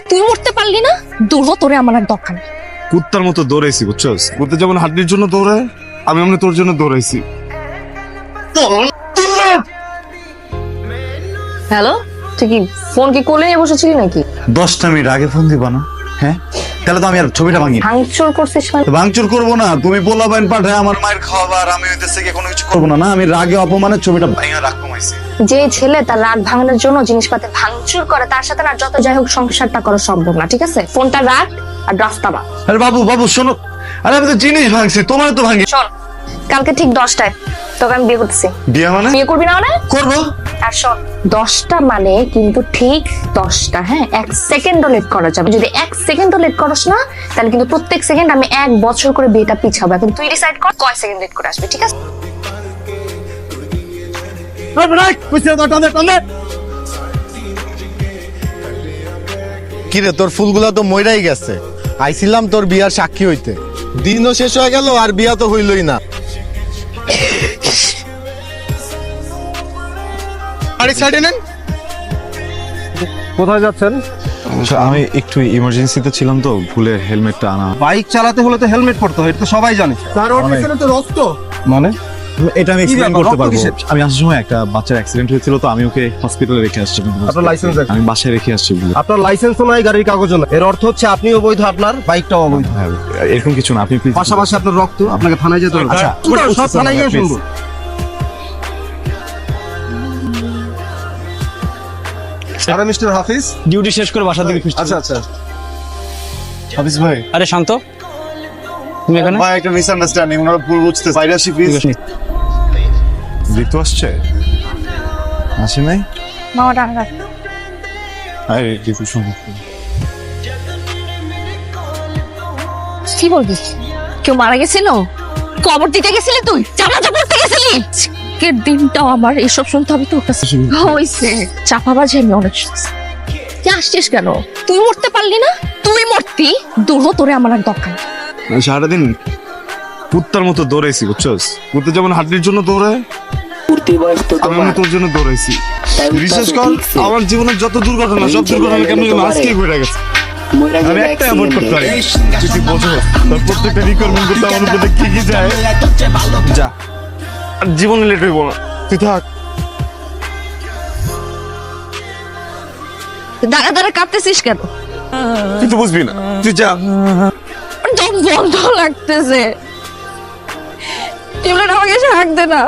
তুই মরতে পারলি না, দৌড় তোরে আমার আর দরকার নেই। কুত্তার মতো দৌড়াইছি বুঝছস, কুত্তা যেমন হাড্ডির জন্য দৌড়ায়, আমি এমনি তোর জন্য দৌড়াইছি। হ্যালো, তুই কি ফোন কি কোলে নিয়ে বসেছিলি নাকি? 10টা মিনিট আগে ফোন দিবা না? হ্যাঁ, তাহলে তো আমি আর ছবিটা ভাঙি। ভাঙচুর করছিস মানে? তো ভাঙচুর করবো না, তুমি পোলাপাইন পাঠায় আমার মায়ের খাওয়াবা আর আমি হইতেছে কি কোনো কিছু করবো না? না, আমি রাগে অপমানের ছবিটা ভাঙা রাগ কমাইছি। যে ছেলে তার রাগ ভাঙানোর জন্য জিনিসপাতি ভাঙচুর করে, তার সাথে না যত যাই হোক সংসারটা করা সম্ভব না, ঠিক আছে? ফোনটা রাখ আর রাস্তা বা। আরে বাবু বাবু শোনো, আরে আমি তো জিনিস ভাঙছি, তোমার তো ভাঙি। শোন, কালকে ঠিক 10টায় তোকে আমি বিয়ে করতেছি। বিয়ে মানে? বিয়ে করবি না মানে? করবো। আর শোন, 10টা মানে কিন্তু ঠিক 10টা, হ্যাঁ? 1 সেকেন্ডও লেট করা যাবে। যদি 1 সেকেন্ডও লেট করস না, তাহলে কিন্তু প্রত্যেক সেকেন্ড আমি 1 বছর করে বিয়েটা পিছাবো। এখন তুই ডিসাইড কর কয় সেকেন্ড লেট করে আসবি, ঠিক আছে? কিরে, তোর ফুলগুলা তো মইরাই গেছে। আইছিলাম তোর বিয়ার সাক্ষী হইতে, দিনও শেষ হয়ে গেল আর বিয়া তো হইলই না। গাড়ি ছাড়ে নেন। কোথায় যাচ্ছেন? আমি একটু ইমার্জেন্সিতে ছিলাম তো, ভুলে হেলমেটটা আনা। বাইক চালাতে হলে তো হেলমেট পরতে হয়, এটা তো সবাই জানে। তার ওর পিছনে তো রক্ত। মানে এটা আমি এক্সপ্লেইন ব্যাপার, করতে রক্ত পারবো। কিসের? আমি আসার সময় একটা বাচ্চার অ্যাক্সিডেন্ট হয়েছিল, তো আমি ওকে হসপিটালে রেখে আসছি। আপনার লাইসেন্স আছে? আমি বাসায় রেখে আসছি। আপনার লাইসেন্সও নাই, গাড়ির কাগজও নাই। এর অর্থ হচ্ছে আপনি অবৈধ, আপনার বাইকটাও অবৈধ। হ্যাঁ, এরকম কিছু না, আপনি প্লিজ। পাশাপাশি আপনার রক্ত, আপনাকে থানায় যেতে হবে। আচ্ছা, সব থানায় গিয়ে please। শুনবো। আরে মিস্টার হাফিজ, ডিউটি শেষ করে বাসা থেকে ফিরছি। আচ্ছা আচ্ছা। হাফিজ ভাই, আরে শান্ত, তুমি এখানে? ভাই একটা মিসআন্ডারস্ট্যান্ডিং, ওনারা ভুল বুঝতে। বাইরে আসি প্লিজ। ঋতু আসছে? আসে নাই? মামা ডান রাখ। আরে ঋতু শুনো, কি বলছিস? কেউ মারা গেছিল? কবর দিতে গেছিলি তুই? জানাজা পড়তে গেছিলি? আজকের দিনটাও আমার এসব শুনতে হবে তোর কাছে। হইছে চাপাবাজি আমি অনেক শুনছি। তুই আসছিস কেন? তুই মরতে পারলি না, তুই মরতি, দৌড় তোরে আমার আর দরকার নেই। আমি সারাদিন কুত্তার মতো দৌড়াইছি বুঝছস, কুত্তা যেমন হাড্ডির জন্য দৌড়ায়, আমি এমনি তোর জন্য দৌড়াইছি। বিশেষ কর আমার জীবনের যত দুর্ঘটনা, সব দুর্ঘটনা কেমন যেন আজকেই ঘটে গেছে। আমি একটা অ্যাভয়েড করতে পারি। তুই বোঝো তোর প্রত্যেকটা রিকোয়ারমেন্ট করতে আমার উপরে কি কি যায়। যা, আর জীবনে লেট হইব না, তুই থাক। দাঁড়া দাঁড়া কাঁদতেছিস কেন? তুই তো বুঝবি না, তুই যা। দম বন্ধ লাগতেছে। এবার আমাকে শাক দে না।